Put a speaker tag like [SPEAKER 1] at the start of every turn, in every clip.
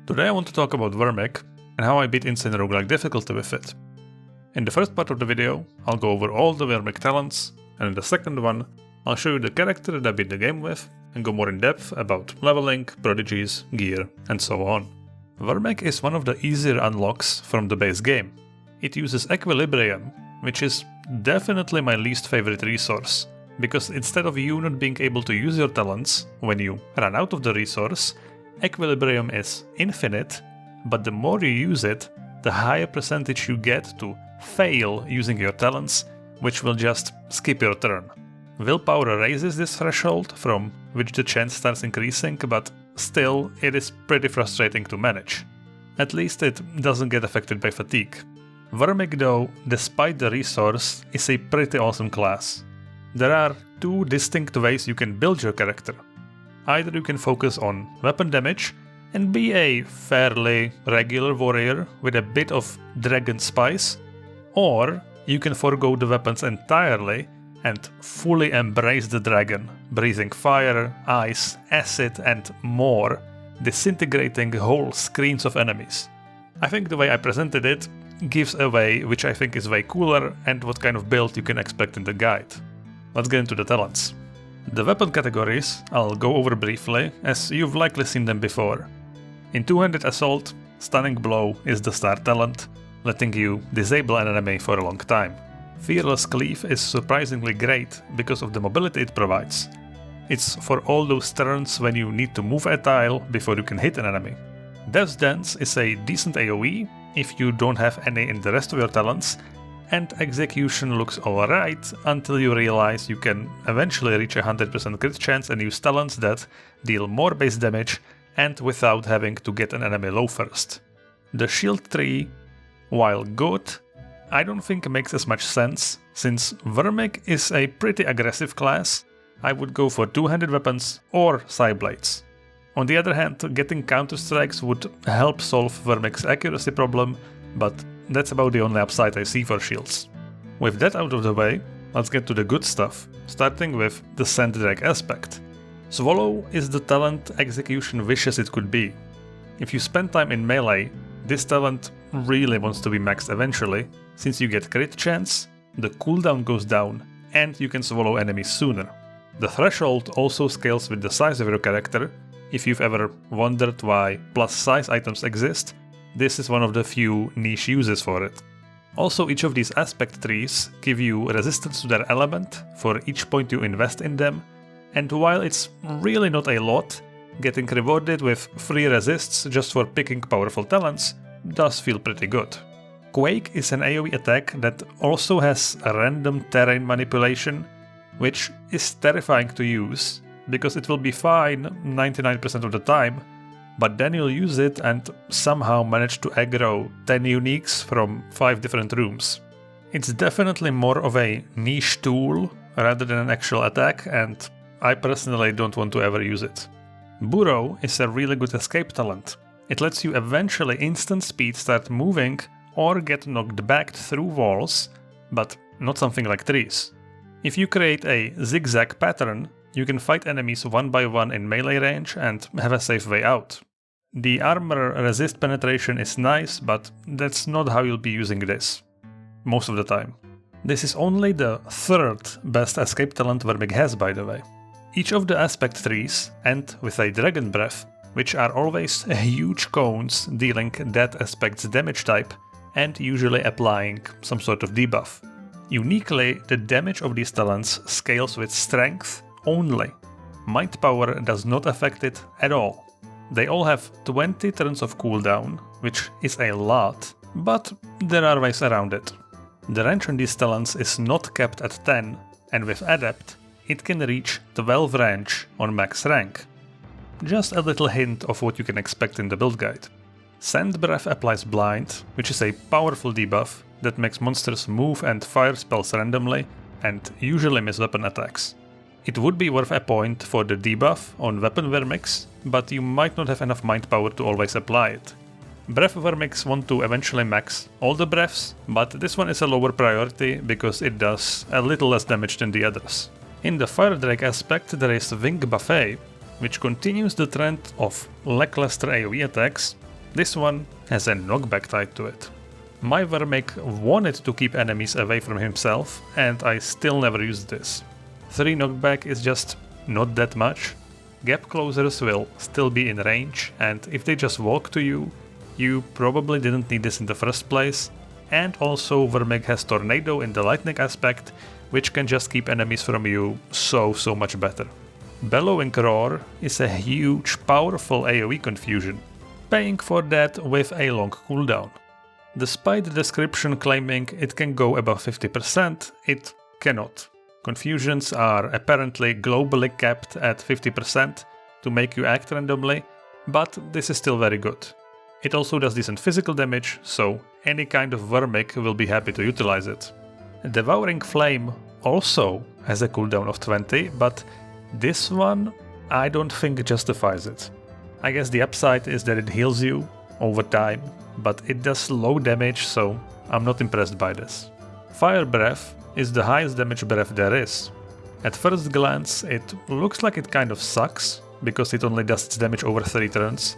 [SPEAKER 1] Today I want to talk about Wyrmic and how I beat insane roguelike difficulty with it. In the first part of the video, I'll go over all the Wyrmic talents, and in the second one, I'll show you the character that I beat the game with and go more in depth about leveling, prodigies, gear, and so on. Wyrmic is one of the easier unlocks from the base game. It uses Equilibrium, which is definitely my least favorite resource, because instead of you not being able to use your talents when you run out of the resource, Equilibrium is infinite, but the more you use it, the higher percentage you get to fail using your talents, which will just skip your turn. Willpower raises this threshold from which the chance starts increasing, but still it is pretty frustrating to manage. At least it doesn't get affected by fatigue. Wyrmic though, despite the resource, is a pretty awesome class. There are two distinct ways you can build your character. Either you can focus on weapon damage and be a fairly regular warrior with a bit of dragon spice, or you can forego the weapons entirely and fully embrace the dragon, breathing fire, ice, acid and more, disintegrating whole screens of enemies. I think the way I presented it gives away which I think is way cooler and what kind of build you can expect in the guide. Let's get into the talents. The weapon categories I'll go over briefly, as you've likely seen them before. In two-handed assault, Stunning Blow is the star talent, letting you disable an enemy for a long time. Fearless Cleave is surprisingly great because of the mobility it provides. It's for all those turns when you need to move a tile before you can hit an enemy. Death's Dance is a decent AoE if you don't have any in the rest of your talents, and Execution looks alright until you realize you can eventually reach a 100% crit chance and use talents that deal more base damage and without having to get an enemy low first. The Shield Tree, while good, I don't think makes as much sense, since Wyrmic is a pretty aggressive class. I would go for two-handed weapons or Psyblades. On the other hand, getting counter strikes would help solve Wyrmic's accuracy problem, but that's about the only upside I see for shields. With that out of the way, let's get to the good stuff, starting with the Sand Drake aspect. Swallow is the talent Execution wishes it could be. If you spend time in melee, this talent really wants to be maxed eventually, since you get crit chance, the cooldown goes down, and you can swallow enemies sooner. The threshold also scales with the size of your character. If you've ever wondered why plus size items exist, this is one of the few niche uses for it. Also, each of these aspect trees give you resistance to their element for each point you invest in them, and while it's really not a lot, getting rewarded with free resists just for picking powerful talents does feel pretty good. Quake is an AoE attack that also has a random terrain manipulation, which is terrifying to use, because it will be fine 99% of the time, but then you'll use it and somehow manage to aggro 10 uniques from 5 different rooms. It's definitely more of a niche tool rather than an actual attack, and I personally don't want to ever use it. Burrow is a really good escape talent. It lets you eventually instant speed start moving or get knocked back through walls, but not something like trees. If you create a zigzag pattern, you can fight enemies one by one in melee range and have a safe way out. The armor resist penetration is nice, but that's not how you'll be using this most of the time. This is only the third best escape talent Wyrmic has, by the way. Each of the aspect trees end with a Dragon Breath, which are always huge cones dealing that aspect's damage type and usually applying some sort of debuff. Uniquely, the damage of these talents scales with strength only. Might Power does not affect it at all. They all have 20 turns of cooldown, which is a lot, but there are ways around it. The range on these talents is not capped at 10, and with Adept, it can reach 12 range on max rank. Just a little hint of what you can expect in the build guide. Sand Breath applies Blind, which is a powerful debuff that makes monsters move and fire spells randomly and usually miss weapon attacks. It would be worth a point for the debuff on weapon Wyrmics, but you might not have enough mind power to always apply it. Breath Wyrmics want to eventually max all the breaths, but this one is a lower priority because it does a little less damage than the others. In the Fire Drake aspect there is Wing Buffet, which continues the trend of lackluster AoE attacks This one has a knockback tied to it. My Wyrmic wanted to keep enemies away from himself, and I still never used this. 3 knockback is just not that much. Gap closers will still be in range, and if they just walk to you, you probably didn't need this in the first place. And also Wyrmic has Tornado in the lightning aspect, which can just keep enemies from you so much better. Bellowing Roar is a huge, powerful AoE confusion, paying for that with a long cooldown. Despite the description claiming it can go above 50%, it cannot. Confusions are apparently globally capped at 50% to make you act randomly, but this is still very good. It also does decent physical damage, so any kind of Wyrmic will be happy to utilize it. Devouring Flame also has a cooldown of 20, but this one I don't think justifies it. I guess the upside is that it heals you over time, but it does low damage, so I'm not impressed by this. Fire Breath is the highest damage breath there is. At first glance it looks like it kind of sucks, because it only does its damage over 3 turns,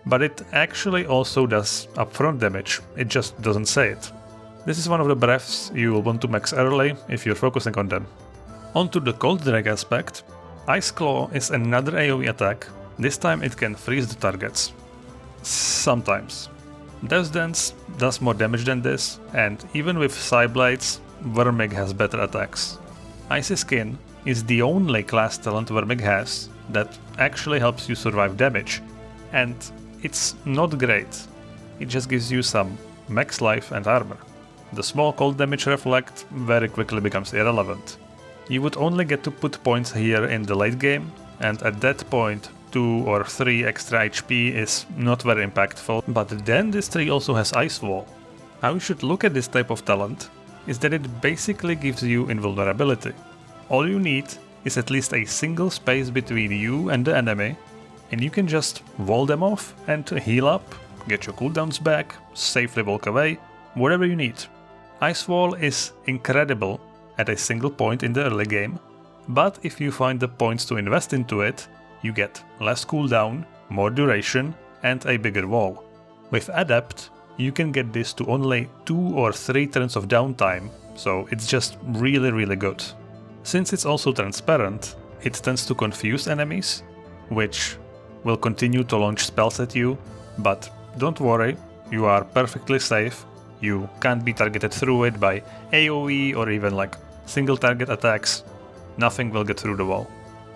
[SPEAKER 1] but it actually also does upfront damage, it just doesn't say it. This is one of the breaths you will want to max early if you're focusing on them. Onto the Cold Drake aspect. Ice Claw is another AoE attack, this time it can freeze the targets. Sometimes. Death Dance does more damage than this, and even with Psyblades, Wyrmic has better attacks. Icy Skin is the only class talent Wyrmic has that actually helps you survive damage, and it's not great, it just gives you some max life and armor. The small cold damage reflect very quickly becomes irrelevant. You would only get to put points here in the late game, and at that point 2 or 3 extra HP is not very impactful, but then this tree also has Ice Wall. How you should look at this type of talent is that it basically gives you invulnerability. All you need is at least a single space between you and the enemy, and you can just wall them off and heal up, get your cooldowns back, safely walk away, whatever you need. Ice Wall is incredible at a single point in the early game, but if you find the points to invest into it, you get less cooldown, more duration, and a bigger wall. With Adept, you can get this to only 2 or 3 turns of downtime, so it's just really good. Since it's also transparent, it tends to confuse enemies, which will continue to launch spells at you, but don't worry, you are perfectly safe. You can't be targeted through it by AoE or even like single target attacks. Nothing will get through the wall.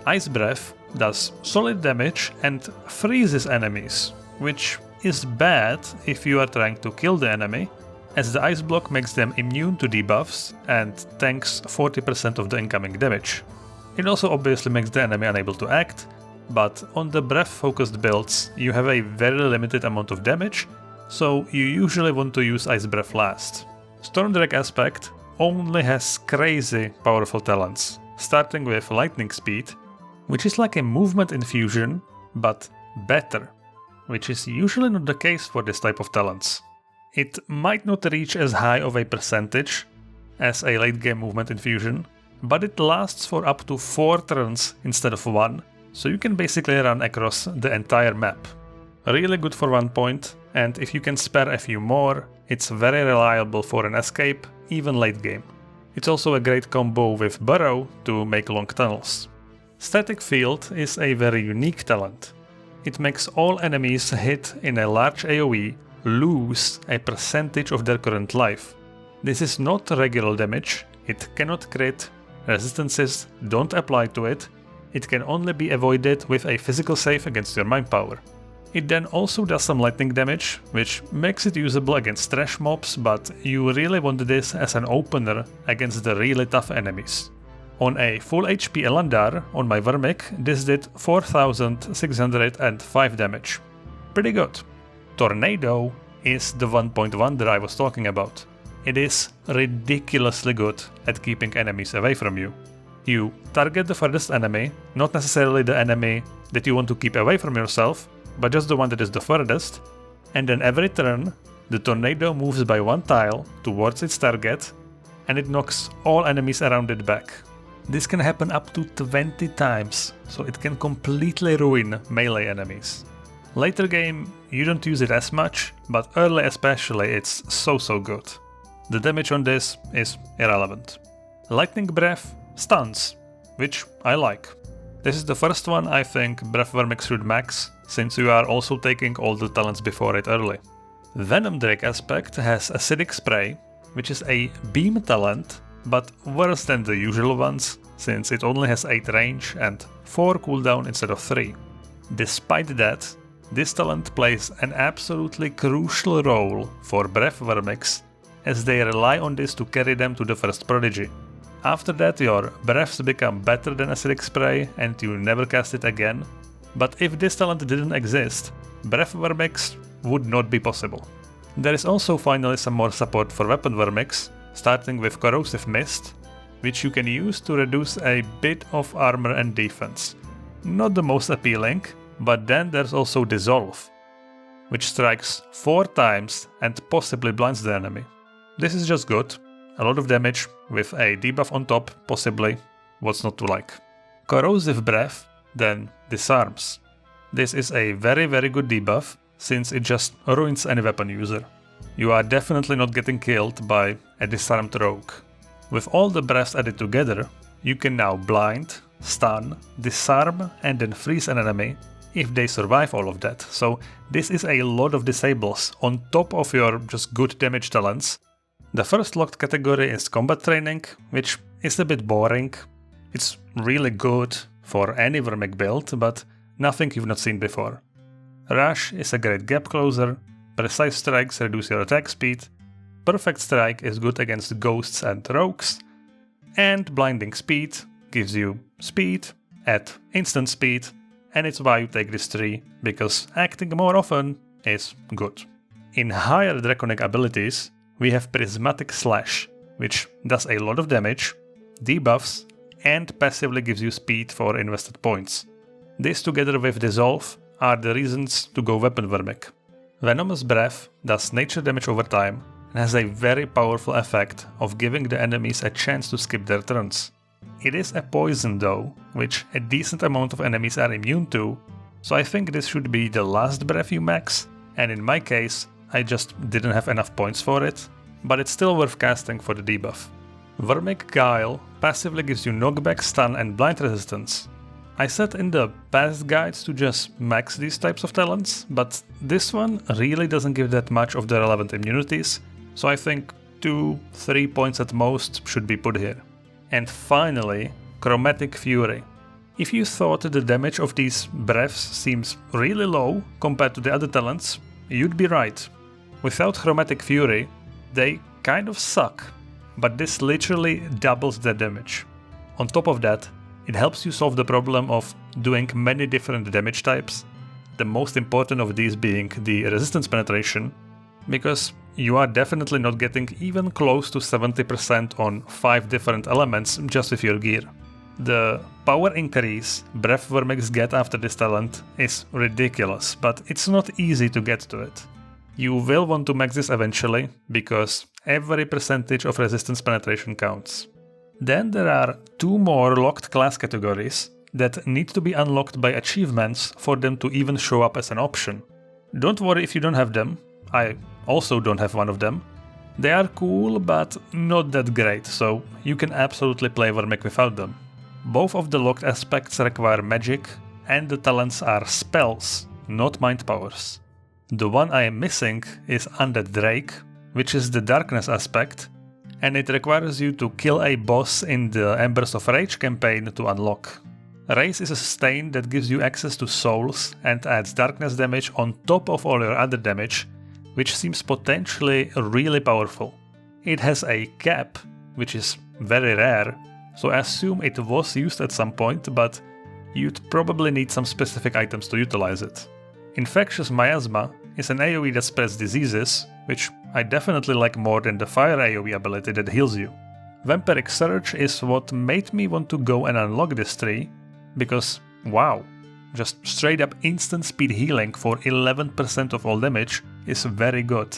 [SPEAKER 1] Ice Breath does solid damage and freezes enemies, which is bad if you are trying to kill the enemy, as the ice block makes them immune to debuffs and tanks 40% of the incoming damage. It also obviously makes the enemy unable to act, but on the breath focused builds you have a very limited amount of damage, so you usually want to use Ice Breath last. Storm Drake aspect only has crazy powerful talents, starting with Lightning Speed, which is like a movement infusion, but better, which is usually not the case for this type of talents. It might not reach as high of a percentage as a late game movement infusion, but it lasts for up to 4 turns instead of 1, so you can basically run across the entire map. Really good for 1 point, and if you can spare a few more, it's very reliable for an escape, even late game. It's also a great combo with Burrow to make long tunnels. Static Field is a very unique talent. It makes all enemies hit in a large AoE lose a percentage of their current life. This is not regular damage, it cannot crit, resistances don't apply to it, it can only be avoided with a physical save against your mind power. It then also does some lightning damage, which makes it usable against trash mobs, but you really want this as an opener against the really tough enemies. On a full HP Elandar on my Wyrmic, this did 4605 damage. Pretty good. Tornado is the 1.1 that I was talking about. It is ridiculously good at keeping enemies away from you. You target the furthest enemy, not necessarily the enemy that you want to keep away from yourself, but just the one that is the furthest, and then every turn the tornado moves by 1 tile towards its target and it knocks all enemies around it back. This can happen up to 20 times, so it can completely ruin melee enemies. Later game you don't use it as much, but early especially it's so good. The damage on this is irrelevant. Lightning Breath stuns, which I like. This is the first one I think Breath Wyrmic should max, since you are also taking all the talents before it early. Venom Drake aspect has Acidic Spray, which is a beam talent, but worse than the usual ones, since it only has 8 range and 4 cooldown instead of 3. Despite that, this talent plays an absolutely crucial role for Breath Wyrmics, as they rely on this to carry them to the first Prodigy. After that your breaths become better than Acidic Spray and you never cast it again, but if this talent didn't exist, Breath Wyrmics would not be possible. There is also finally some more support for Weapon Wyrmics, starting with Corrosive Mist, which you can use to reduce a bit of armor and defense. Not the most appealing, but then there's also Dissolve, which strikes 4 times and possibly blinds the enemy. This is just good, a lot of damage with a debuff on top, possibly, what's not to like. Corrosive Breath then disarms. This is a very good debuff, since it just ruins any weapon user. You are definitely not getting killed by a disarmed rogue. With all the breaths added together, you can now blind, stun, disarm and then freeze an enemy if they survive all of that. So this is a lot of disables on top of your just good damage talents. The first locked category is Combat Training, which is a bit boring. It's really good for any Wyrmic build, but nothing you've not seen before. Rush is a great gap closer, Precise Strikes reduce your attack speed, Perfect Strike is good against ghosts and rogues, and Blinding Speed gives you speed at instant speed, and it's why you take this tree, because acting more often is good. In higher Draconic abilities, we have Prismatic Slash, which does a lot of damage, debuffs, and passively gives you speed for invested points. This together with Dissolve are the reasons to go Weapon Wyrmic. Venomous Breath does nature damage over time and has a very powerful effect of giving the enemies a chance to skip their turns. It is a poison though, which a decent amount of enemies are immune to, so I think this should be the last breath you max, and in my case I just didn't have enough points for it, but it's still worth casting for the debuff. Wyrmic Guile passively gives you knockback, stun and blind resistance. I said in the past guides to just max these types of talents, but this one really doesn't give that much of the relevant immunities, so I think 2-3 points at most should be put here. And finally, Chromatic Fury. If you thought the damage of these breaths seems really low compared to the other talents, you'd be right. Without Chromatic Fury, they kind of suck, but this literally doubles their damage. On top of that, it helps you solve the problem of doing many different damage types, the most important of these being the resistance penetration, because you are definitely not getting even close to 70% on 5 different elements just with your gear. The power increase Breath Wyrmics get after this talent is ridiculous, but it's not easy to get to it. You will want to max this eventually, because every percentage of resistance penetration counts. Then there are 2 more locked class categories that need to be unlocked by achievements for them to even show up as an option. Don't worry if you don't have them, I also don't have one of them. They are cool but not that great, so you can absolutely play Wyrmic without them. Both of the locked aspects require magic, and the talents are spells, not mind powers. The one I am missing is Undead Drake, which is the darkness aspect, and it requires you to kill a boss in the Embers of Rage campaign to unlock. Race is a stain that gives you access to souls and adds darkness damage on top of all your other damage, which seems potentially really powerful. It has a cap, which is very rare, so I assume it was used at some point, but you'd probably need some specific items to utilize it. Infectious Miasma is an AoE that spreads diseases, which I definitely like more than the fire AoE ability that heals you. Vampiric Surge is what made me want to go and unlock this tree, because wow, just straight up instant speed healing for 11% of all damage is very good.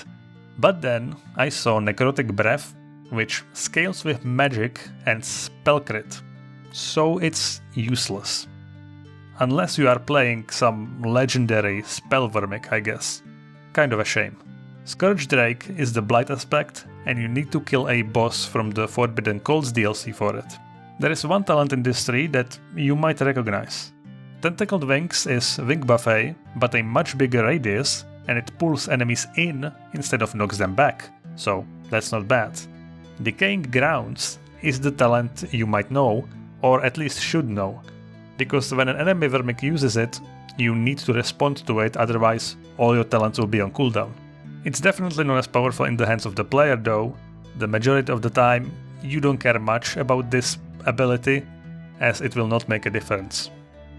[SPEAKER 1] But then I saw Necrotic Breath, which scales with magic and spell crit, so it's useless. unless you are playing some legendary spell Wyrmic, I guess. Kind of a shame. Scourge Drake is the Blight aspect, and you need to kill a boss from the Forbidden Colds DLC for it. There is one talent in this tree that you might recognize. Tentacled Wings is Wing Buffet, but a much bigger radius, and it pulls enemies in instead of knocks them back, so that's not bad. Decaying Grounds is the talent you might know, or at least should know, because when an enemy Wyrmic uses it, you need to respond to it, otherwise all your talents will be on cooldown. It's definitely not as powerful in the hands of the player though. The majority of the time you don't care much about this ability, as it will not make a difference.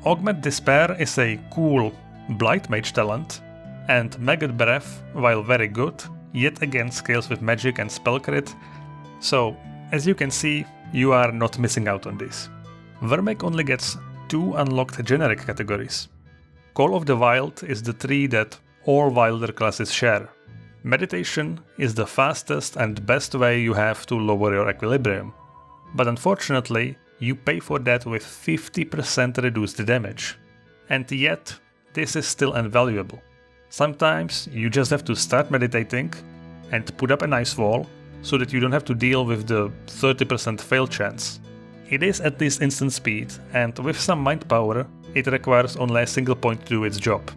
[SPEAKER 1] Augment Despair is a cool Blight Mage talent, and Maggot Breath, while very good, yet again scales with magic and spell crit, so as you can see, you are not missing out on this. Wyrmic only gets 2 unlocked generic categories. Call of the Wild is the tree that all Wilder classes share. Meditation is the fastest and best way you have to lower your equilibrium. But unfortunately, you pay for that with 50% reduced damage. And yet, this is still invaluable. Sometimes you just have to start meditating and put up a nice wall so that you don't have to deal with the 30% fail chance. It is at least instant speed, and with some mind power, it requires only a single point to do its job.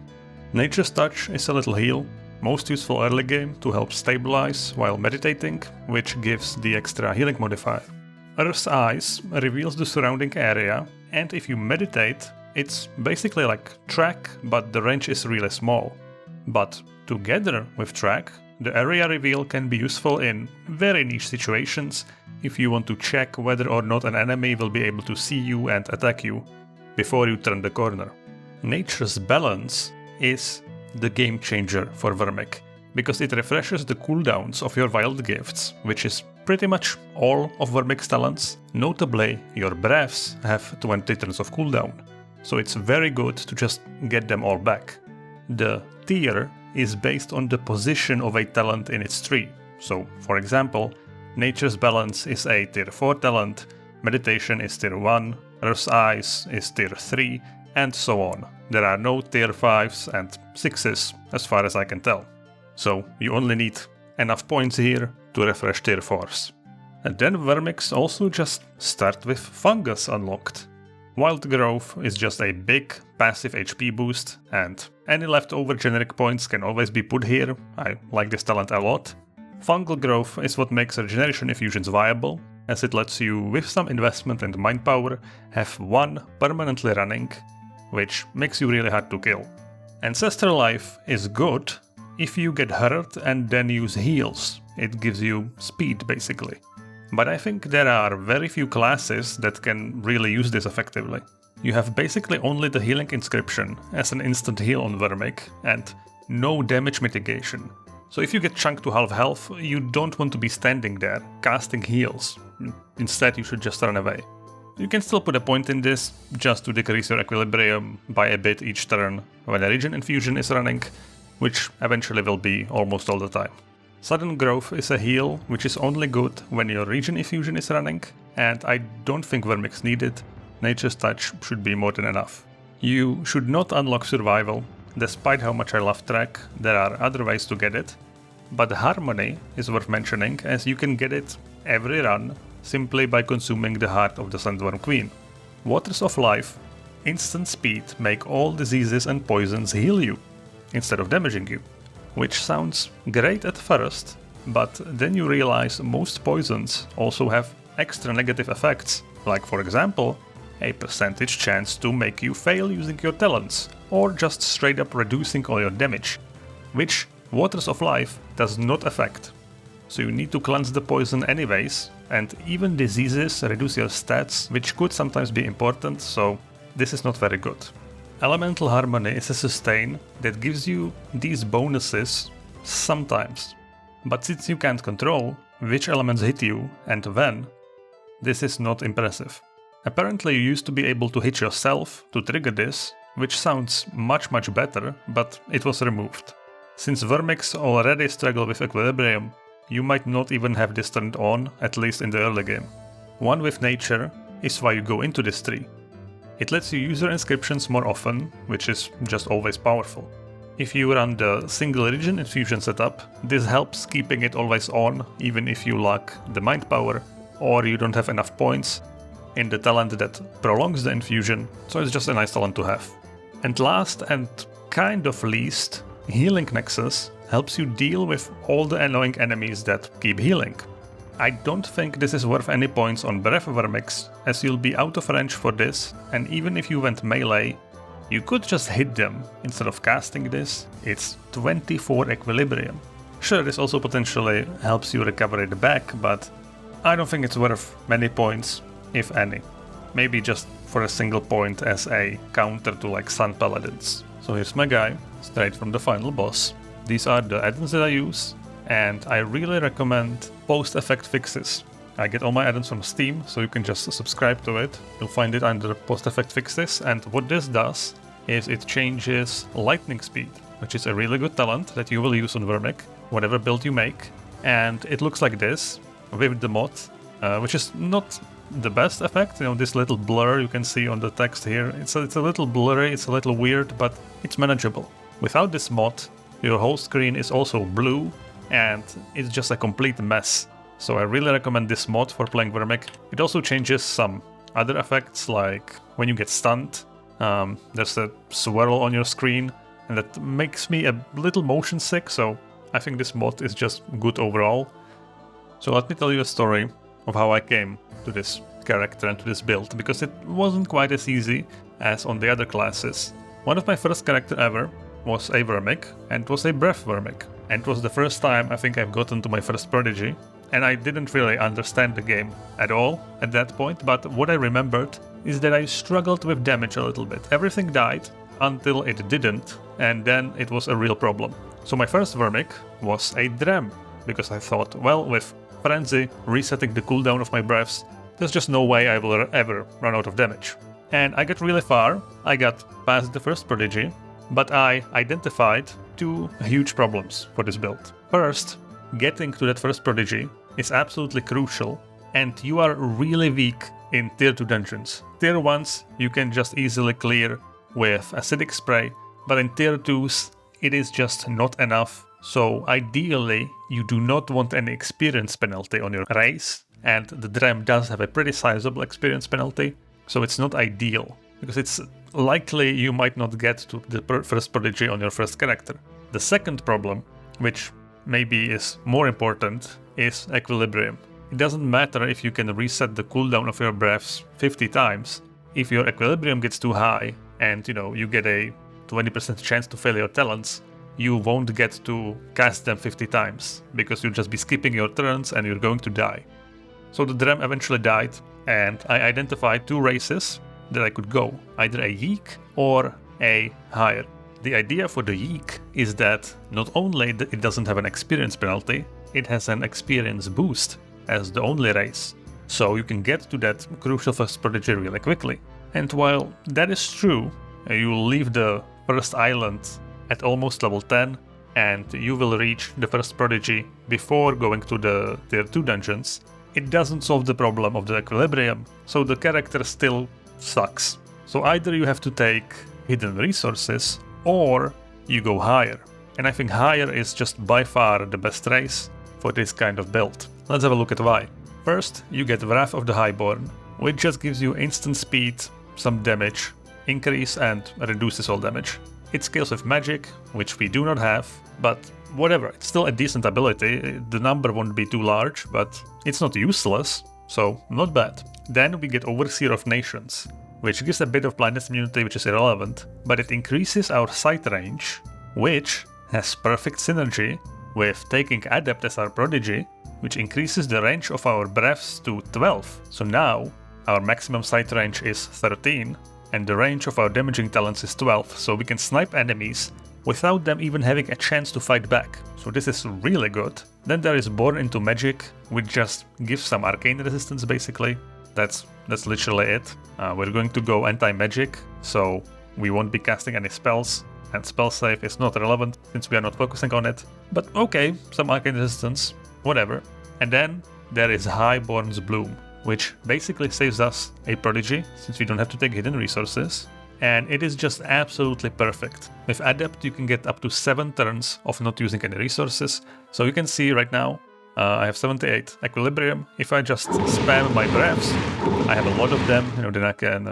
[SPEAKER 1] Nature's Touch is a little heal, most useful early game to help stabilize while meditating, which gives the extra healing modifier. Earth's Eyes reveals the surrounding area, and if you meditate, it's basically like track, but the range is really small. But together with track, the area reveal can be useful in very niche situations if you want to check whether or not an enemy will be able to see you and attack you before you turn the corner. Nature's Balance is the game changer for Wyrmic, because it refreshes the cooldowns of your wild gifts, which is pretty much all of Wyrmic's talents. Notably, your breaths have 20 turns of cooldown, so it's very good to just get them all back. The tier is based on the position of a talent in its tree, so for example, Nature's Balance is a tier 4 talent, Meditation is tier 1, Earth's Eyes is tier 3, and so on. There are no tier 5s and 6s as far as I can tell. So you only need enough points here to refresh tier 4s. And then Wyrmics also just start with Fungus unlocked. Wild Growth is just a big passive HP boost, and any leftover generic points can always be put here. I like this talent a lot. Fungal Growth is what makes regeneration infusions viable, as it lets you, with some investment and mind power, have one permanently running, which makes you really hard to kill. Ancestral Life is good if you get hurt and then use heals. It gives you speed basically. But I think there are very few classes that can really use this effectively. You have basically only the healing inscription as an instant heal on Wyrmic, and no damage mitigation. So if you get chunked to half health, you don't want to be standing there, casting heals. Instead you should just run away. You can still put a point in this, just to decrease your equilibrium by a bit each turn when a regen infusion is running, which eventually will be almost all the time. Sudden Growth is a heal, which is only good when your regen infusion is running, and I don't think Wyrmics need it. Nature's Touch should be more than enough. You should not unlock Survival. Despite how much I love track, there are other ways to get it. But Harmony is worth mentioning, as you can get it every run simply by consuming the heart of the Sandworm Queen. Waters of Life, instant speed, make all diseases and poisons heal you, instead of damaging you. Which sounds great at first, but then you realize most poisons also have extra negative effects, like for example, a percentage chance to make you fail using your talents, or just straight up reducing all your damage, which Waters of Life does not affect. So you need to cleanse the poison anyways, and even diseases reduce your stats, which could sometimes be important, so this is not very good. Elemental Harmony is a sustain that gives you these bonuses sometimes, but since you can't control which elements hit you and when, this is not impressive. Apparently you used to be able to hit yourself to trigger this, which sounds much better, but it was removed. Since Wyrmics already struggle with equilibrium, you might not even have this turned on, at least in the early game. One with Nature is why you go into this tree. It lets you use your inscriptions more often, which is just always powerful. If you run the single region infusion setup, this helps keeping it always on, even if you lack the mind power or you don't have enough points in the talent that prolongs the infusion, so it's just a nice talent to have. And last and kind of least, Healing Nexus helps you deal with all the annoying enemies that keep healing. I don't think this is worth any points on Breath Wyrmics, as you'll be out of range for this, and even if you went melee, you could just hit them instead of casting this. It's 24 equilibrium. Sure, this also potentially helps you recover it back, but I don't think it's worth many points, if any. Maybe just for a single point as a counter to like Sun Paladins. So here's my guy, straight from the final boss. These are the add-ons that I use, and I really recommend post-effect fixes. I get all my add-ons from Steam, so you can just subscribe to it. You'll find it under post-effect fixes, and what this does is it changes lightning speed, which is a really good talent that you will use on Wyrmic, whatever build you make. And it looks like this, with the mod, which is not the best effect. You know, this little blur you can see on the text here, it's a little blurry, it's a little weird, but it's manageable. Without this mod, your whole screen is also blue, and it's just a complete mess. So I really recommend this mod for playing Wyrmic. It also changes some other effects, like when you get stunned, there's a swirl on your screen, and that makes me a little motion sick, so I think this mod is just good overall. So let me tell you a story of how I came to this character and to this build, because it wasn't quite as easy as on the other classes. One of my first character ever was a Wyrmic, and it was a Breath Wyrmic. And it was the first time I think I've gotten to my first Prodigy, and I didn't really understand the game at all at that point, but what I remembered is that I struggled with damage a little bit. Everything died until it didn't, and then it was a real problem. So my first Wyrmic was a Dram, because I thought, well, with Frenzy resetting the cooldown of my breaths, there's just no way I will ever run out of damage. And I got really far, I got past the first Prodigy, but I identified two huge problems for this build. First, getting to that first Prodigy is absolutely crucial, and you are really weak in tier 2 dungeons. Tier 1s you can just easily clear with acidic spray, but in tier 2s it is just not enough. So ideally you do not want any experience penalty on your race, and the Dram does have a pretty sizable experience penalty, so it's not ideal, because it's likely you might not get to the first Prodigy on your first character. The second problem, which maybe is more important, is equilibrium. It doesn't matter if you can reset the cooldown of your breaths 50 times, if your equilibrium gets too high and you get a 20% chance to fail your talents, you won't get to cast them 50 times, because you'll just be skipping your turns and you're going to die. So the Dram eventually died, and I identified two races that I could go, either a Yeek or a Higher. The idea for the Yeek is that not only it doesn't have an experience penalty, it has an experience boost as the only race. So you can get to that crucial first Prodigy really quickly. And while that is true, you'll leave the first island at almost level 10, and you will reach the first Prodigy before going to the tier 2 dungeons. It doesn't solve the problem of the equilibrium, so the character still sucks. So either you have to take hidden resources, or you go Higher. And I think Higher is just by far the best race for this kind of build. Let's have a look at why. First, you get Wrath of the Highborn, which just gives you instant speed, some damage, increase, and reduces all damage. It scales with magic, which we do not have, but whatever, it's still a decent ability. The number won't be too large, but it's not useless, so not bad. Then we get Overseer of Nations, which gives a bit of blindness immunity, which is irrelevant, but it increases our sight range, which has perfect synergy with taking Adept as our Prodigy, which increases the range of our breaths to 12. So now our maximum sight range is 13, and the range of our damaging talents is 12, so we can snipe enemies without them even having a chance to fight back. So this is really good. Then there is Born into Magic, which just gives some arcane resistance basically. That's literally it. We're going to go anti-magic, so we won't be casting any spells, and spell save is not relevant since we are not focusing on it. But okay, some arcane resistance, whatever. And then there is Highborn's Bloom, which basically saves us a Prodigy, since we don't have to take hidden resources. And it is just absolutely perfect. With Adept you can get up to 7 turns of not using any resources. So you can see right now, I have 78 Equilibrium. If I just spam my breaths, I have a lot of them, then I can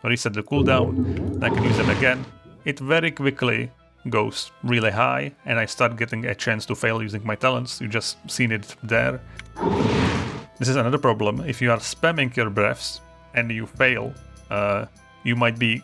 [SPEAKER 1] reset the cooldown, then I can use them again. It very quickly goes really high, and I start getting a chance to fail using my talents. You just seen it there. This is another problem. If you are spamming your breaths and you fail, you might be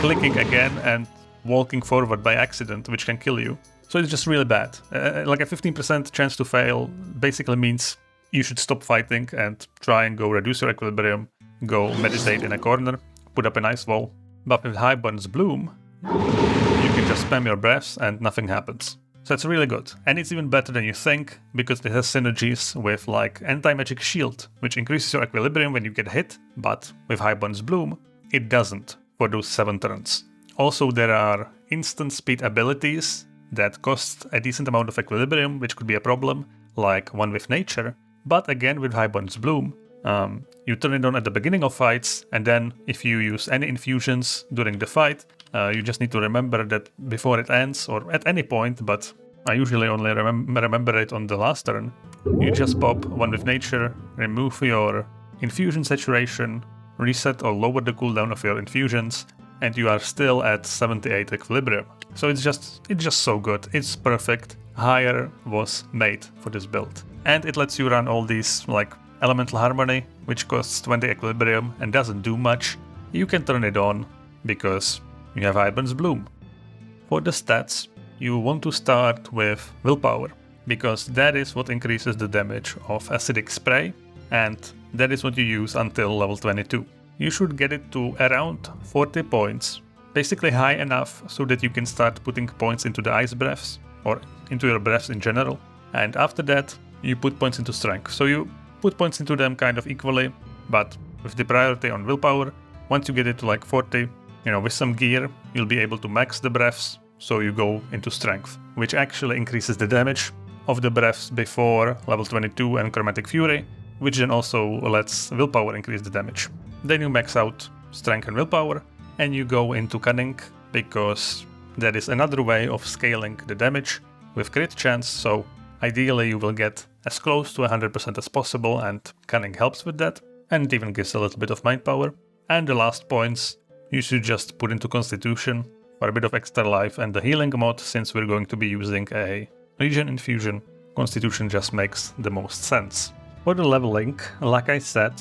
[SPEAKER 1] clicking again and walking forward by accident, which can kill you. So it's just really bad. Like a 15% chance to fail basically means you should stop fighting and try and go reduce your equilibrium, go meditate in a corner, put up an ice wall. But with High Burns Bloom, you can just spam your breaths and nothing happens. So it's really good. And it's even better than you think, because it has synergies with like Antimagic Shield, which increases your equilibrium when you get hit, but with High Burns Bloom, it doesn't for those 7 turns. Also, there are instant speed abilities that cost a decent amount of equilibrium, which could be a problem, like one with Nature. But again, with High Burns Bloom, you turn it on at the beginning of fights, and then if you use any infusions during the fight, you just need to remember that before it ends, or at any point, but I usually only remember it on the last turn. You just pop one with Nature, remove your infusion saturation, reset or lower the cooldown of your infusions, and you are still at 78 equilibrium. So it's just so good. It's perfect. Higher was made for this build. And it lets you run all these like Elemental Harmony, which costs 20 equilibrium and doesn't do much. You can turn it on because you have High Burns Bloom. For the stats, you want to start with Willpower, because that is what increases the damage of Acidic Spray, and that is what you use until level 22. You should get it to around 40 points, basically high enough so that you can start putting points into the Ice Breaths, or into your breaths in general. And after that, you put points into Strength. So you put points into them kind of equally, but with the priority on Willpower. Once you get it to like 40, with some gear, you'll be able to max the breaths, so you go into Strength, which actually increases the damage of the breaths before level 22 and Chromatic Fury, which then also lets Willpower increase the damage. Then you max out Strength and Willpower, and you go into Cunning, because that is another way of scaling the damage with crit chance, so ideally you will get as close to 100% as possible, and Cunning helps with that, and it even gives a little bit of mind power. And the last points you should just put into Constitution for a bit of extra life and the healing mod. Since we're going to be using a Regen Infusion, Constitution just makes the most sense. For the leveling, like I said,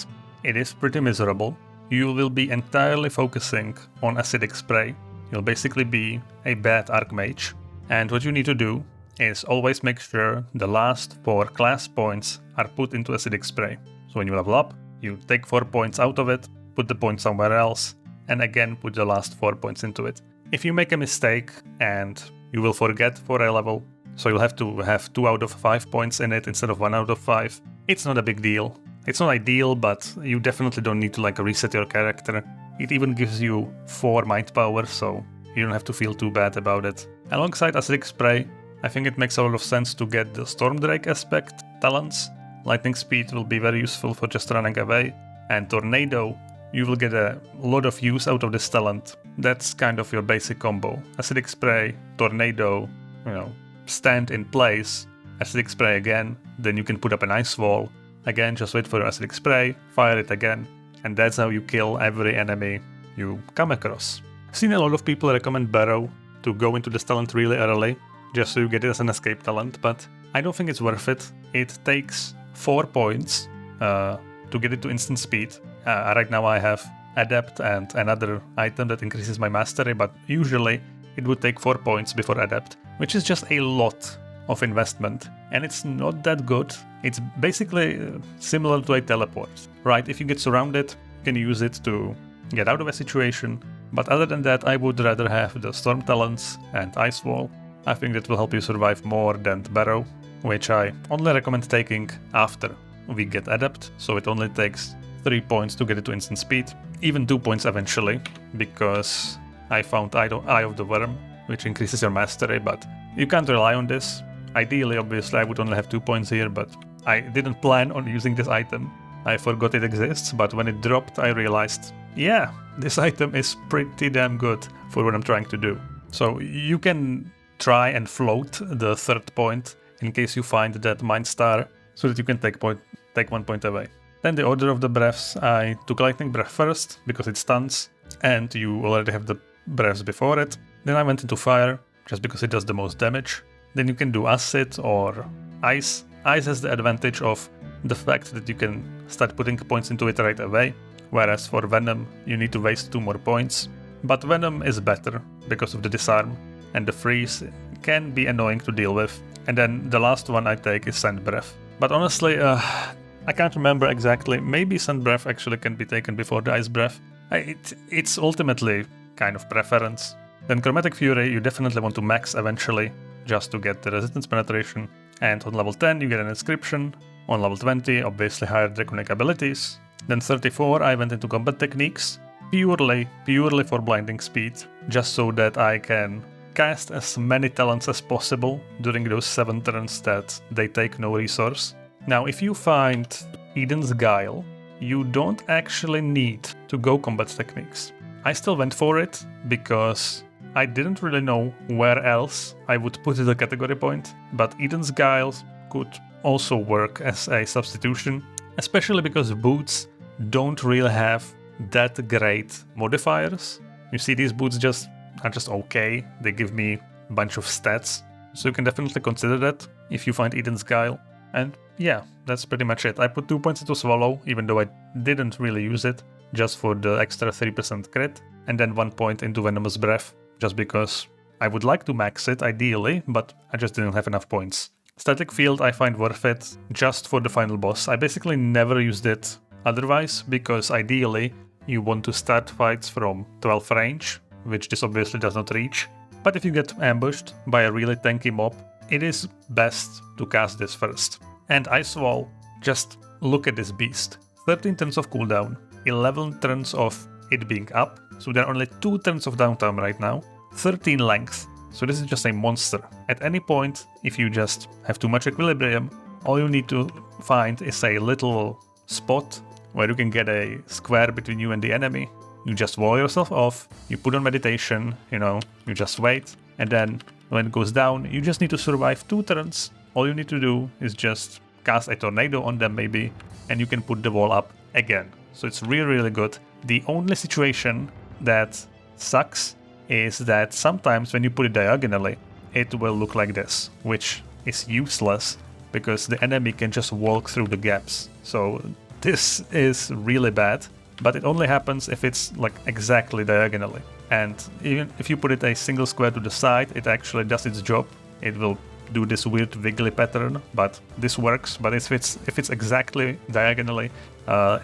[SPEAKER 1] it is pretty miserable. You will be entirely focusing on Acidic Spray. You'll basically be a bad Archmage, and what you need to do is always make sure the last 4 class points are put into Acidic Spray. So when you level up, you take 4 points out of it, put the point somewhere else, and again put the last 4 points into it. If you make a mistake and you will forget for a level, so you'll have to have 2 out of 5 points in it instead of 1 out of 5, it's not a big deal. It's not ideal, but you definitely don't need to like reset your character. It even gives you 4 mind power, so you don't have to feel too bad about it. Alongside Acidic Spray, I think it makes a lot of sense to get the Storm Drake aspect talents. Lightning Speed will be very useful for just running away, and Tornado, you will get a lot of use out of this talent. That's kind of your basic combo. Acidic Spray, Tornado, stand in place, Acidic Spray again, then you can put up an ice wall. Again, just wait for your Acidic Spray, fire it again, and that's how you kill every enemy you come across. I've seen a lot of people recommend Barrow to go into this talent really early, just so you get it as an escape talent, but I don't think it's worth it. It takes 4 points to get it to instant speed. Right now I have Adept and another item that increases my mastery, but usually it would take 4 points before Adept, which is just a lot of investment, and it's not that good. It's basically similar to a teleport, right? If you get surrounded, you can use it to get out of a situation, but other than that, I would rather have the Storm Talents and Ice Wall. I think that will help you survive more than Barrow, which I only recommend taking after we get Adept, so it only takes 3 points to get it to instant speed, even 2 points eventually, because I found Eye of the Worm, which increases your mastery, but you can't rely on this. Ideally, obviously, I would only have 2 points here, but I didn't plan on using this item. I forgot it exists, but when it dropped I realized, yeah, this item is pretty damn good for what I'm trying to do. So you can try and float the third point in case you find that Mind Star, so that you can take 1 point away. Then the order of the breaths, I took Lightning Breath first because it stuns and you already have the breaths before it. Then I went into Fire just because it does the most damage. Then you can do Acid or Ice. Ice has the advantage of the fact that you can start putting points into it right away, whereas for Venom you need to waste 2 more points. But Venom is better because of the disarm, and the freeze can be annoying to deal with. And then the last one I take is Sand Breath. But honestly, I can't remember exactly. Maybe Sand Breath actually can be taken before the Ice Breath. It's ultimately kind of preference. Then Chromatic Fury you definitely want to max eventually, just to get the resistance penetration. And on level 10 you get an Inscription. On level 20 obviously higher Draconic abilities. Then 34 I went into Combat Techniques, purely for blinding speed, just so that I can cast as many talents as possible during those 7 turns that they take no resource. Now if you find Eden's Guile, you don't actually need to go Combat Techniques. I still went for it because I didn't really know where else I would put the category point, but Eden's Guile could also work as a substitution, especially because boots don't really have that great modifiers. You see, these boots are just okay, they give me a bunch of stats, so you can definitely consider that if you find Eden's Guile. And yeah, that's pretty much it. I put 2 points into Swallow, even though I didn't really use it, just for the extra 3% crit, and then 1 point into Venomous Breath, just because I would like to max it ideally, but I just didn't have enough points. Static Field I find worth it just for the final boss. I basically never used it otherwise, because ideally you want to start fights from 12 range, which this obviously does not reach. But if you get ambushed by a really tanky mob, it is best to cast this first. And Ice Wall, just look at this beast. 13 turns of cooldown, 11 turns of it being up, so there are only 2 turns of downtime right now, 13 length, so this is just a monster. At any point, if you just have too much equilibrium, all you need to find is a little spot where you can get a square between you and the enemy. You just wall yourself off, you put on meditation, you just wait, and then when it goes down, you just need to survive 2 turns. All you need to do is just cast a tornado on them maybe, and you can put the wall up again. So it's really good. The only situation that sucks is that sometimes when you put it diagonally, it will look like this, which is useless because the enemy can just walk through the gaps. So this is really bad, but it only happens if it's like exactly diagonally. And even if you put it a single square to the side, it actually does its job. It will do this weird wiggly pattern, but this works. But if it's exactly diagonally,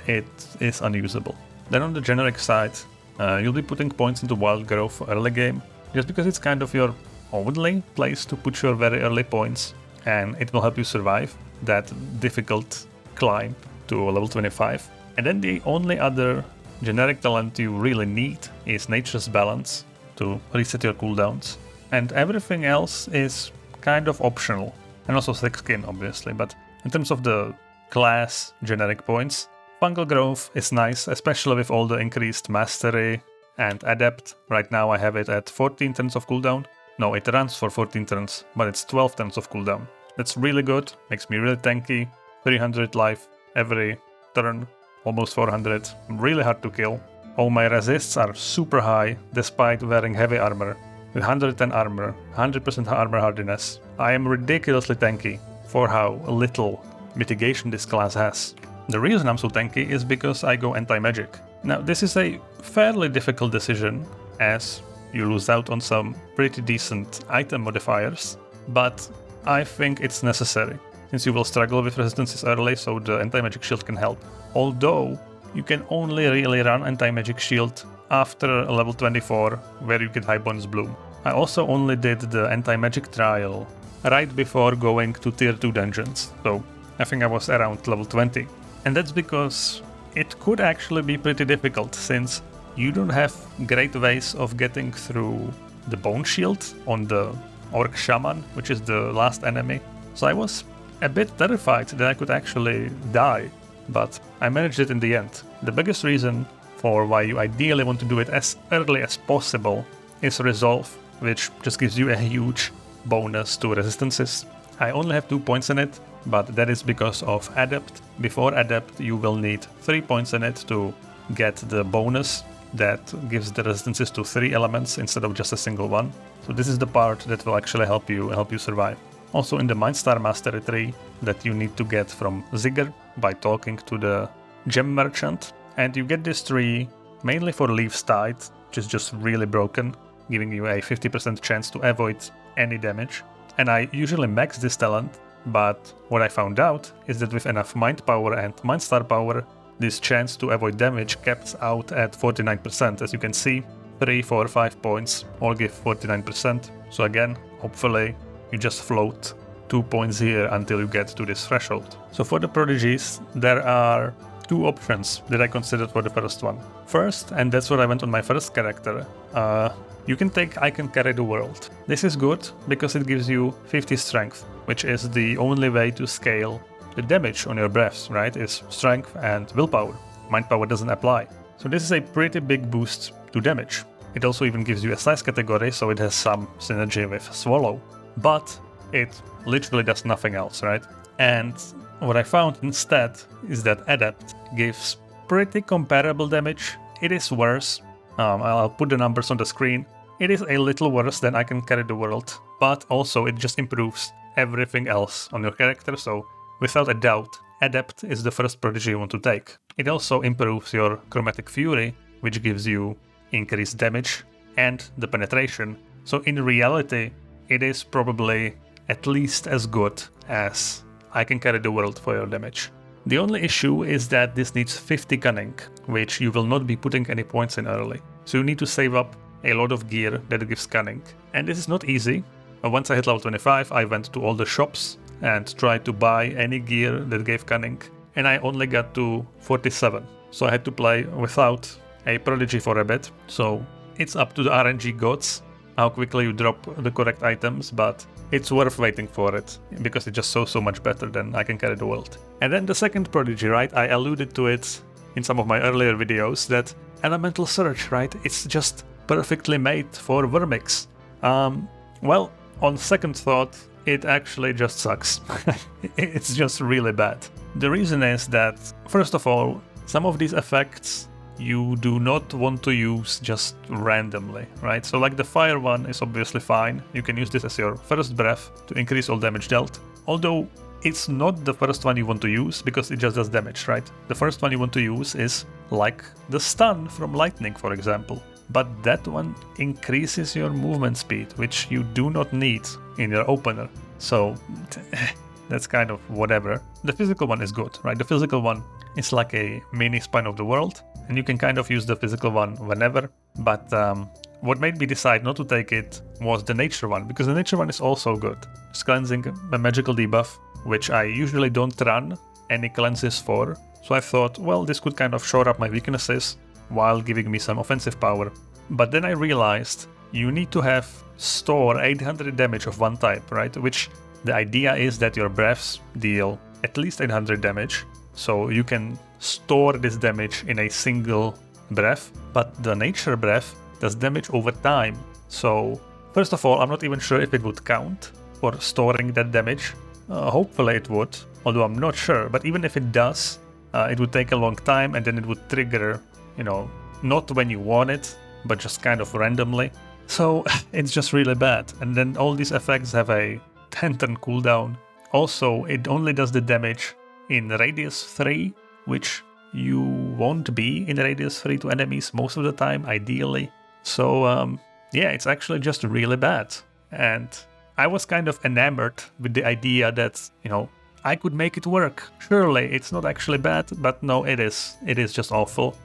[SPEAKER 1] it is unusable. Then on the generic side, you'll be putting points into Wild Growth for early game, just because it's kind of your only place to put your very early points, and it will help you survive that difficult climb to level 25. And then the only other generic talent you really need is Nature's Balance to reset your cooldowns, and everything else is kind of optional, and also Thick Skin obviously. But in terms of the class generic points, Fungal Growth is nice, especially with all the increased Mastery and Adept. Right now I have it at 14 turns of cooldown. No, it runs for 14 turns, but it's 12 turns of cooldown. That's really good, makes me really tanky, 300 life every turn, almost 400, really hard to kill. All my resists are super high despite wearing heavy armor. With 110 armor, 100% armor hardiness, I am ridiculously tanky for how little mitigation this class has. The reason I'm so tanky is because I go Antimagic. Now this is a fairly difficult decision, as you lose out on some pretty decent item modifiers, but I think it's necessary, since you will struggle with resistances early, so the Antimagic Shield can help. Although, you can only really run Antimagic Shield after level 24, where you get High Bonus Bloom. I also only did the Antimagic Trial right before going to tier 2 dungeons, so I think I was around level 20. And that's because it could actually be pretty difficult, since you don't have great ways of getting through the Bone Shield on the Orc Shaman, which is the last enemy. So I was a bit terrified that I could actually die but I managed it in the end. The biggest reason for why you ideally want to do it as early as possible is Resolve, which just gives you a huge bonus to resistances. I only have 2 points in it, but that is because of Adept. Before Adept, you will need 3 points in it to get the bonus that gives the resistances to 3 elements instead of just a single one. So this is the part that will actually help you survive. Also in the Mindstar Mastery tree that you need to get from Zigger by talking to the gem merchant. And you get this tree mainly for Leaf's Tide, which is just really broken, giving you a 50% chance to avoid any damage. And I usually max this talent, but what I found out is that with enough Mind Power and Mindstar Power, this chance to avoid damage caps out at 49%. As you can see, 3, 4, 5 points all give 49%. So again, hopefully you just float 2 points here until you get to this threshold. So for the Prodigies, there are 2 options that I considered for the first one. First, and that's what I went on my first character, you can take I Can Carry the World. This is good because it gives you 50 strength, which is the only way to scale the damage on your breaths, right? Is strength and willpower. Mind power doesn't apply. So this is a pretty big boost to damage. It also even gives you a size category, so it has some synergy with Swallow. But it literally does nothing else, right? And what I found instead is that Adept gives pretty comparable damage. It is worse. I'll put the numbers on the screen. It is a little worse than I Can Carry the World, but also it just improves everything else on your character, so without a doubt, Adept is the first Prodigy you want to take. It also improves your Chromatic Fury, which gives you increased damage and the penetration. So in reality, it is probably at least as good as I Can Carry the World for your damage. The only issue is that this needs 50 Cunning, which you will not be putting any points in early. So you need to save up a lot of gear that gives Cunning. And this is not easy. Once I hit level 25, I went to all the shops and tried to buy any gear that gave Cunning, and I only got to 47. So I had to play without a Prodigy for a bit. So it's up to the RNG gods how quickly you drop the correct items, but it's worth waiting for it, because it's just so much better than I Can Carry the World. And then the second Prodigy, right? I alluded to it in some of my earlier videos, that Elemental Surge, right? It's just perfectly made for Wyrmics. Well, on second thought, it actually just sucks. It's just really bad. The reason is that, first of all, some of these effects you do not want to use just randomly, right? So like the fire one is obviously fine. You can use this as your first breath to increase all damage dealt. Although it's not the first one you want to use because it just does damage, right? The first one you want to use is like the stun from lightning, for example. But that one increases your movement speed, which you do not need in your opener. So that's kind of whatever. The physical one is good, right? The physical one is like a mini Spine of the World, and you can kind of use the physical one whenever. But what made me decide not to take it was the nature one, because the nature one is also good. It's cleansing a magical debuff, which I usually don't run any cleanses for. So I thought, well, this could kind of shore up my weaknesses while giving me some offensive power. But then I realized you need to store 800 damage of one type, right? Which the idea is that your breaths deal at least 800 damage. So you can store this damage in a single breath, but the nature breath does damage over time. So first of all, I'm not even sure if it would count for storing that damage. Hopefully it would, although I'm not sure. But even if it does, it would take a long time, and then it would trigger, not when you want it, but just kind of randomly. So it's just really bad. And then all these effects have a 10-turn cooldown. Also, it only does the damage in radius 3, which you won't be in radius 3 to enemies most of the time, ideally. So yeah, it's actually just really bad. And I was kind of enamored with the idea that, I could make it work. Surely it's not actually bad, but no, it is. It is just awful.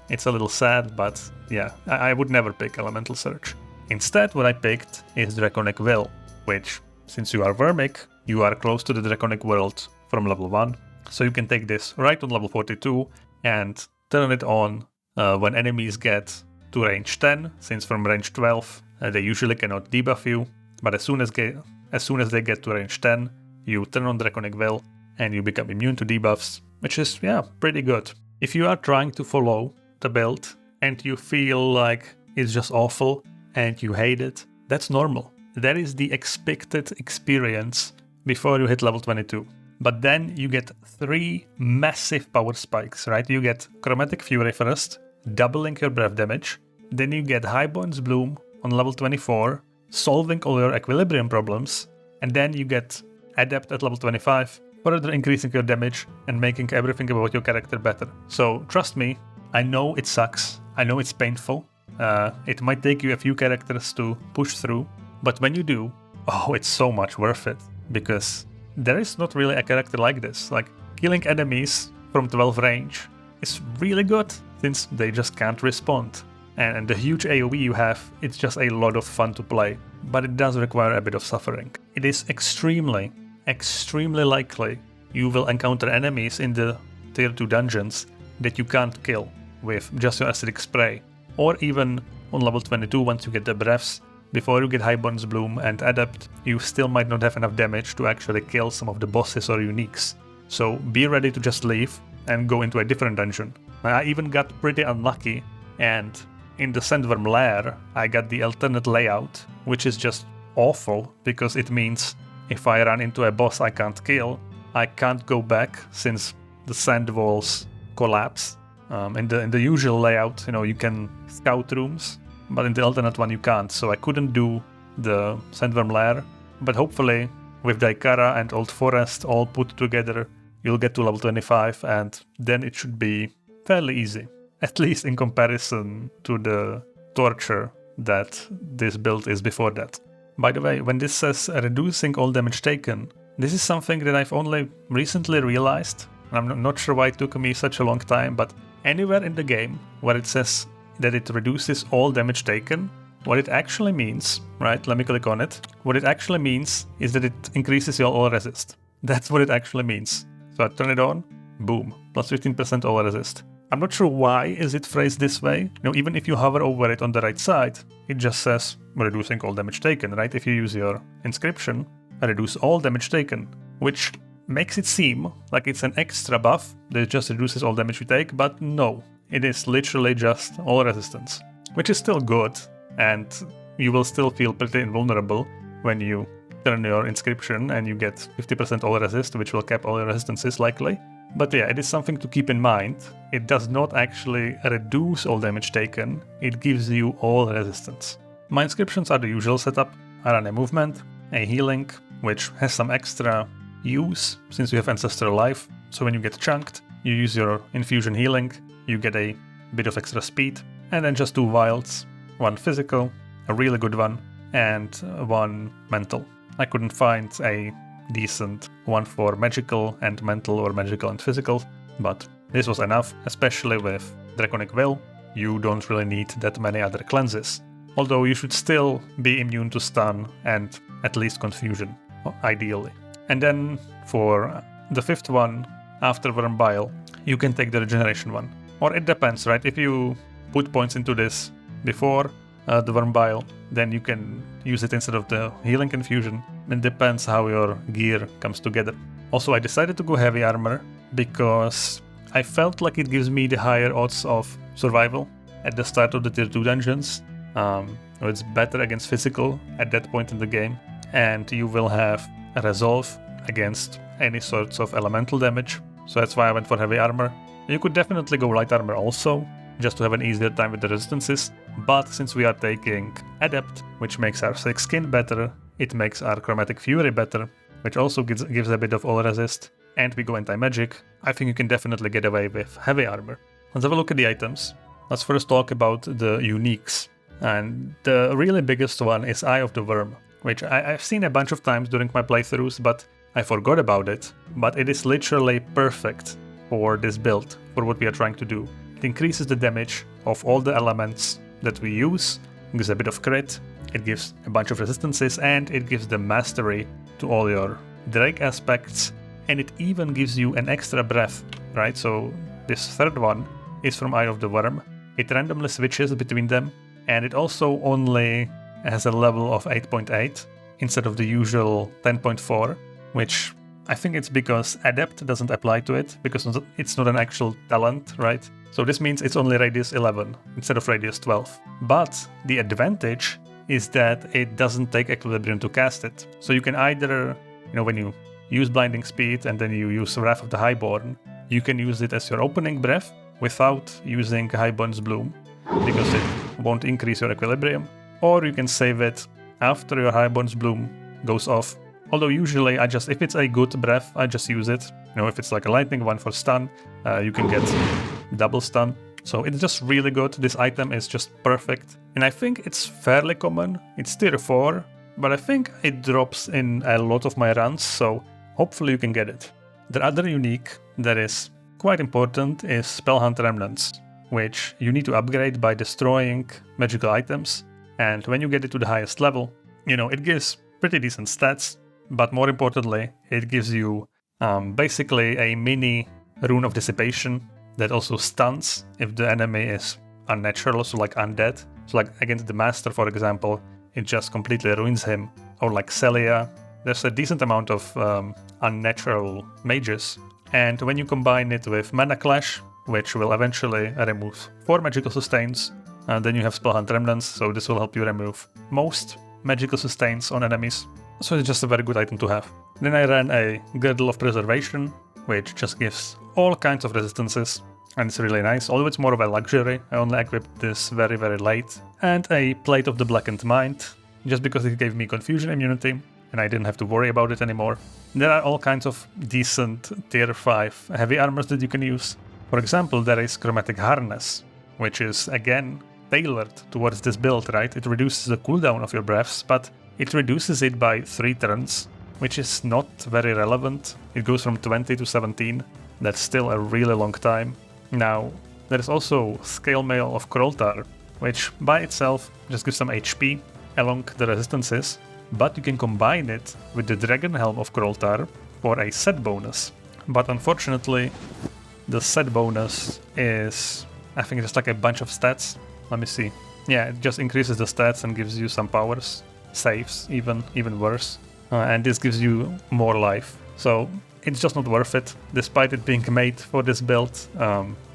[SPEAKER 1] It's a little sad, but yeah, I would never pick Elemental Surge. Instead, what I picked is Draconic Will, which, since you are Wyrmic, you are close to the Draconic world from level 1. So you can take this right on level 42 and turn it on when enemies get to range 10, since from range 12 they usually cannot debuff you. But as soon as they get to range 10, you turn on Draconic Will and you become immune to debuffs. which is, yeah, pretty good. If you are trying to follow the build and you feel like it's just awful and you hate it, that's normal. That is the expected experience before you hit level 22. But then you get 3 massive power spikes, right? You get Chromatic Fury first, doubling your breath damage. Then you get Highborn's Bloom on level 24, solving all your equilibrium problems. And then you get Adept at level 25, further increasing your damage and making everything about your character better. So trust me, I know it sucks. I know it's painful. It might take you a few characters to push through. But when you do, oh, it's so much worth it. Because there is not really a character like this. Like, killing enemies from 12 range is really good, since they just can't respond. And the huge AoE you have, it's just a lot of fun to play. But it does require a bit of suffering. It is extremely likely you will encounter enemies in the tier 2 dungeons that you can't kill with just your acidic spray. Or even on level 22, once you get the breaths, before you get Highborn's Bloom and Adept, you still might not have enough damage to actually kill some of the bosses or uniques. So be ready to just leave and go into a different dungeon. I even got pretty unlucky, and in the Sandworm lair, I got the alternate layout, which is just awful, because it means if I run into a boss I can't kill, I can't go back since the sand walls collapse. In the usual layout, you can scout rooms, but in the alternate one you can't, so I couldn't do the Sandworm lair. But hopefully, with Daikara and Old Forest all put together, you'll get to level 25, and then it should be fairly easy. At least in comparison to the torture that this build is before that. By the way, when this says reducing all damage taken, this is something that I've only recently realized. I'm not sure why it took me such a long time, but anywhere in the game where it says that it reduces all damage taken, what it actually means, right, let me click on it, what it actually means is that it increases your all resist. That's what it actually means. So I turn it on, boom, plus 15% all resist. I'm not sure why is it phrased this way. Even if you hover over it on the right side, it just says reducing all damage taken, right? If you use your inscription, reduce all damage taken, which makes it seem like it's an extra buff that just reduces all damage you take, but no, it is literally just all resistance, which is still good, and you will still feel pretty invulnerable when you turn your inscription and you get 50% all resist, which will cap all your resistances likely. But yeah, it is something to keep in mind. It does not actually reduce all damage taken, it gives you all resistance. My inscriptions are the usual setup. I run a movement, a healing, which has some extra use since you have Ancestral Life. So when you get chunked, you use your infusion healing, you get a bit of extra speed, and then just 2 vials, 1 physical, a really good one, and 1 mental. I couldn't find a decent one for magical and mental or magical and physical, but this was enough, especially with Draconic Will. You don't really need that many other cleanses, although you should still be immune to stun and at least confusion, ideally. And then for the 5th one, after Wyrmic, you can take the regeneration one. Or it depends, right? If you put points into this before the Wyrmic, then you can use it instead of the healing infusion. It depends how your gear comes together. Also, I decided to go heavy armor because I felt like it gives me the higher odds of survival at the start of the tier 2 dungeons. It's better against physical at that point in the game, and you will have a resolve against any sorts of elemental damage. So that's why I went for heavy armor. You could definitely go light armor also, just to have an easier time with the resistances, but since we are taking Adept, which makes our thick skin better, it makes our Chromatic Fury better, which also gives a bit of all resist, and we go Antimagic, I think you can definitely get away with heavy armor. Let's have a look at the items. Let's first talk about the uniques, and the really biggest one is Eye of the Worm, which I've seen a bunch of times during my playthroughs, but I forgot about it, but it is literally perfect for this build, for what we are trying to do. It increases the damage of all the elements that we use, it gives a bit of crit, it gives a bunch of resistances, and it gives the mastery to all your Drake aspects, and it even gives you an extra breath, right? So this 3rd one is from Eye of the Worm. It randomly switches between them, and it also only has a level of 8.8 instead of the usual 10.4, which I think it's because Adept doesn't apply to it, because it's not an actual talent, right? So this means it's only radius 11 instead of radius 12. But the advantage is that it doesn't take equilibrium to cast it. So you can either, when you use Blinding Speed and then you use Wrath of the Highborn, you can use it as your opening breath without using Highborn's Bloom, because it won't increase your equilibrium. Or you can save it after your Highborn's Bloom goes off. Although usually if it's a good breath, I just use it. If it's like a lightning one for stun, you can get double stun. So it's just really good. This item is just perfect. And I think it's fairly common. It's tier 4, but I think it drops in a lot of my runs, so hopefully you can get it. The other unique that is quite important is Spellhunt Remnants, which you need to upgrade by destroying magical items. And when you get it to the highest level, it gives pretty decent stats, but more importantly, it gives you basically a mini Rune of Dissipation that also stuns if the enemy is unnatural, so like undead. So like against the Master, for example, it just completely ruins him. Or like Celia, there's a decent amount of unnatural mages. And when you combine it with Mana Clash, which will eventually remove 4 magical sustains, then you have Spellhunt Remnants, so this will help you remove most magical sustains on enemies. So it's just a very good item to have. Then I ran a Girdle of Preservation, which just gives all kinds of resistances, and it's really nice, although it's more of a luxury. I only equipped this very, very late. And a Plate of the Blackened Mind, just because it gave me Confusion immunity, and I didn't have to worry about it anymore. There are all kinds of decent tier 5 heavy armors that you can use. For example, there is Chromatic Harness, which is again tailored towards this build, right? It reduces the cooldown of your breaths, but it reduces it by 3 turns, which is not very relevant. It goes from 20 to 17. That's still a really long time. Now, there is also Scale Mail of Kroltar, which by itself just gives some HP along the resistances, but you can combine it with the Dragon Helm of Kroltar for a set bonus. But unfortunately, the set bonus is, I think, just like a bunch of stats. Let me see. Yeah, it just increases the stats and gives you some powers. Saves, even worse. And this gives you more life. So it's just not worth it. Despite it being made for this build,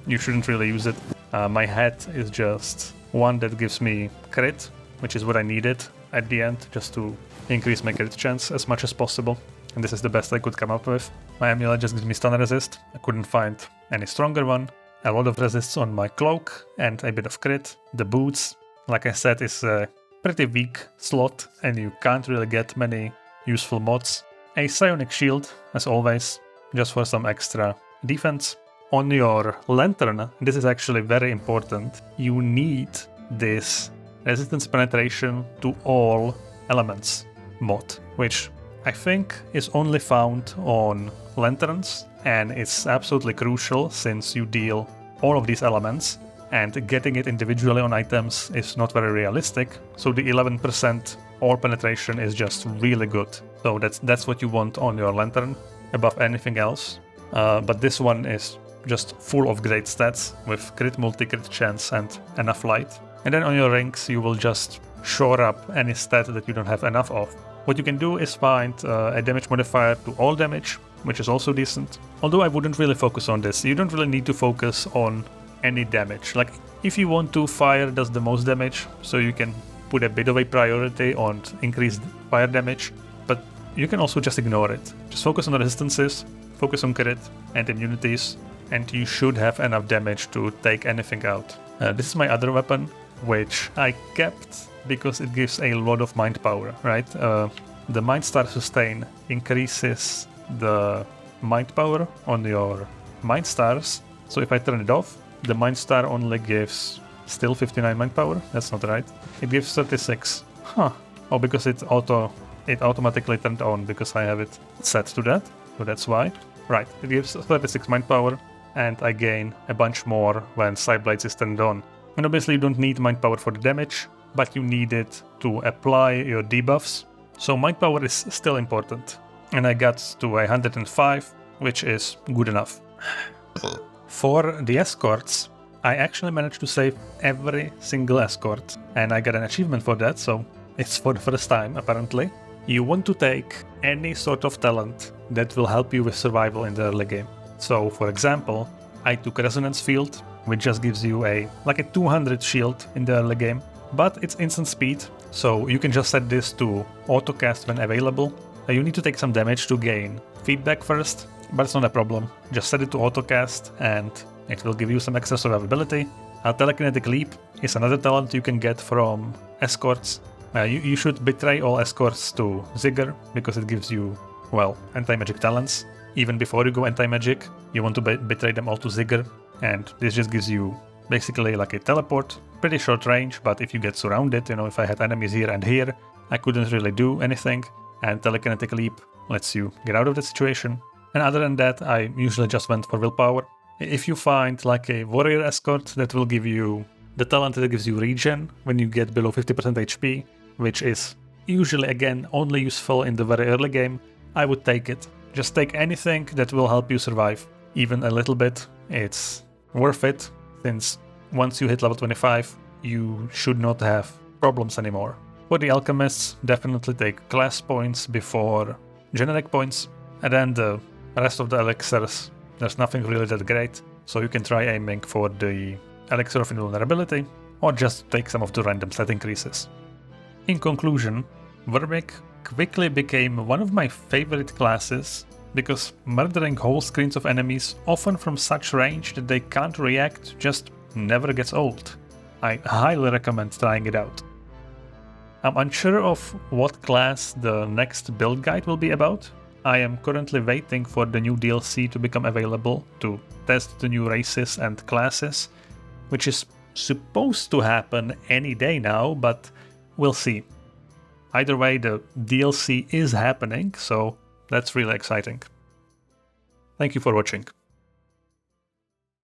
[SPEAKER 1] you shouldn't really use it. My hat is just one that gives me crit, which is what I needed at the end, just to increase my crit chance as much as possible. And this is the best I could come up with. My amulet just gives me stun resist. I couldn't find any stronger one. A lot of resists on my cloak and a bit of crit. The boots, like I said, is a pretty weak slot and you can't really get many useful mods. A Psionic Shield, as always, just for some extra defense. On your Lantern, this is actually very important, you need this Resistance Penetration to all elements mod, which I think is only found on Lanterns, and it's absolutely crucial since you deal all of these elements, and getting it individually on items is not very realistic, so the 11% all penetration is just really good. So that's what you want on your Lantern above anything else. But this one is just full of great stats with crit, multi-crit chance and enough light. And then on your rings you will just shore up any stat that you don't have enough of. What you can do is find a damage modifier to all damage, which is also decent. Although I wouldn't really focus on this. You don't really need to focus on any damage. Like if you want to, fire does the most damage, so you can put a bit of a priority on increased fire damage, but you can also just ignore it. Just focus on the resistances, focus on crit and immunities, and you should have enough damage to take anything out. This is my other weapon, which I kept because it gives a lot of mind power, right? The Mind Star Sustain increases the mind power on your Mind Stars, so if I turn it off, the Mind Star only gives still 59 mind power. That's not right. It gives 36. Huh. Oh, because it automatically turned on because I have it set to that. So that's why. Right. It gives 36 mind power, and I gain a bunch more when Sideblades is turned on. And obviously you don't need mind power for the damage, but you need it to apply your debuffs. So mind power is still important. And I got to 105, which is good enough. For the escorts, I actually managed to save every single escort, and I got an achievement for that, so it's for the first time apparently. You want to take any sort of talent that will help you with survival in the early game. So for example, I took Resonance Field, which just gives you a 200 shield in the early game, but it's instant speed, so you can just set this to autocast when available. You need to take some damage to gain feedback first, but it's not a problem. Just set it to autocast and it will give you some extra survivability. Telekinetic Leap is another talent you can get from Escorts. You should betray all Escorts to Zigger, because it gives you, well, anti-magic talents. Even before you go anti-magic, you want to betray them all to Zigger, and this just gives you basically like a teleport. Pretty short range, but if you get surrounded, if I had enemies here and here, I couldn't really do anything, and Telekinetic Leap lets you get out of the situation. And other than that, I usually just went for willpower. If you find like a warrior escort that will give you the talent that gives you regen when you get below 50% HP, which is usually again only useful in the very early game, I would take it. Just take anything that will help you survive, even a little bit. It's worth it, since once you hit level 25, you should not have problems anymore. For the alchemists, definitely take class points before generic points, and then the rest of the elixirs, there's nothing really that great, so you can try aiming for the elixir of invulnerability, or just take some of the random stat increases. In conclusion, Wyrmic quickly became one of my favorite classes, because murdering whole screens of enemies, often from such range that they can't react, just never gets old. I highly recommend trying it out. I'm unsure of what class the next build guide will be about. I am currently waiting for the new DLC to become available to test the new races and classes, which is supposed to happen any day now, but we'll see. Either way, the DLC is happening, so that's really exciting. Thank you for watching.